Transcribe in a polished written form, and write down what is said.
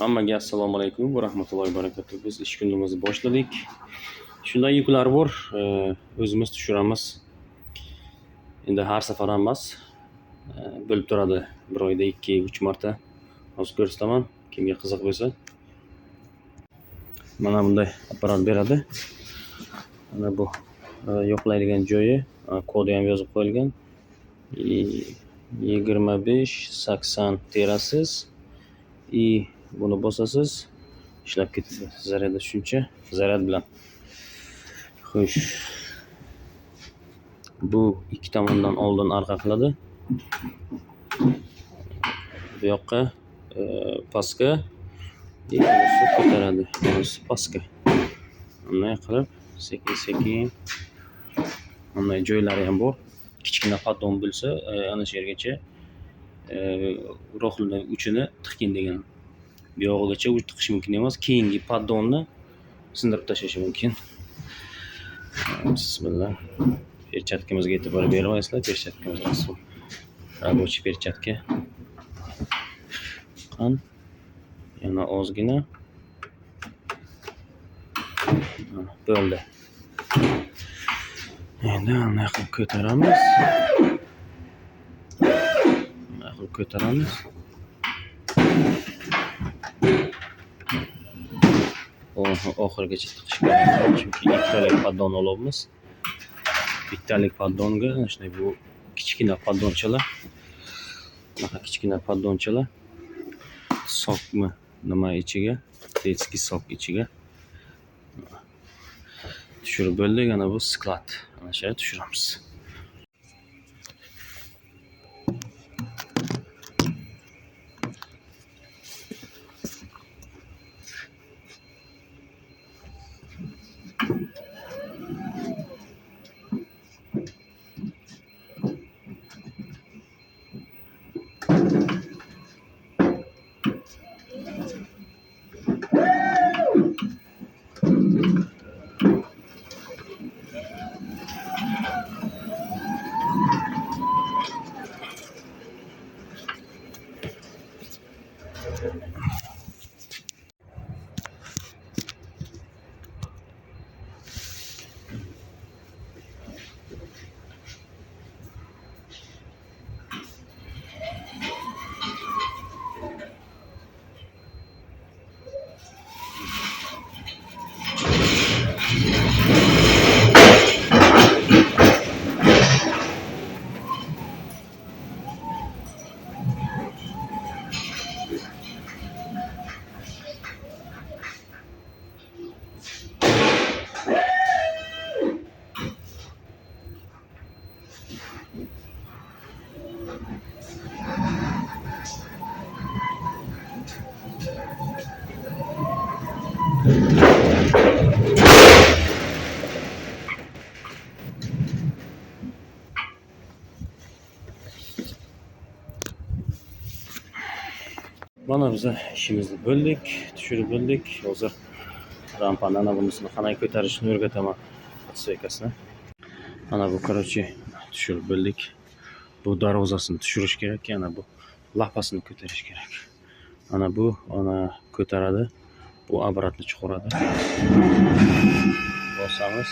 Hammaga assalomu alaykum va rahmatullohi va barakatuh. Biz ish kunimizni boshladik. Shunday yuklar bor, o'zimiz tushiramiz. Endi har safar ham emas, bo'lib turadi. Bir oyda 2-3 marta. Hozir ko'rsataman, kimga qiziq bo'lsa. Mana bunday apparat beradi. Mana bu yo'qlaydigan joyi, kodi ham yozib qo'yilgan. 25-80 terasiz. Buni bosasiz, ishlab ketadi. Zaryadi shuncha, zaryad bilan. Xo'sh. Bu ikki tomondan oldin arqa qiladi. Bu yoqqa pastga ko'taradi. Bunisi pastga. Bunday qilib sekin-sekin bunday joylari ham bor. Kichkina paddon bo'lsa, ana shu yergacha ro'xlining uchini tiqing degan. Bu yog'igacha uch tiqish mumkin emas. Keyingi paddonni sindirib tashlash mumkin. Bismillah. Perchatkimizga e'tibor bermaysizlar. Perchatkamiz asl рабочий perchatka. Yana ozgina. Bo'ldi. Endi bunday qilib ko'taramiz. Oxirigacha tiqish kerak. Chunki ikkitalik paddon olyapmiz. Bittalik paddonga shunday bu kichkina paddonchalar. Mana kichkina paddonchalar sokmi nima ichiga, detskiy sok ichiga tushirib bo'ldik. Ana bu sklad. Ana shu yerga tushiramiz. Mana biz ishimizni bo'ldik, tushirib bo'ldik. Hozir rampani ana bunisini qanday ko'tarishni o'rgataman otsoykasini. Mana bu короче tushirib bo'ldik. Bu darvozasini tushirish kerak, yana bu lapasini ko'tarish kerak. Ana bu ko'taradi. Bu обратно chiqaradi. Bosamiz.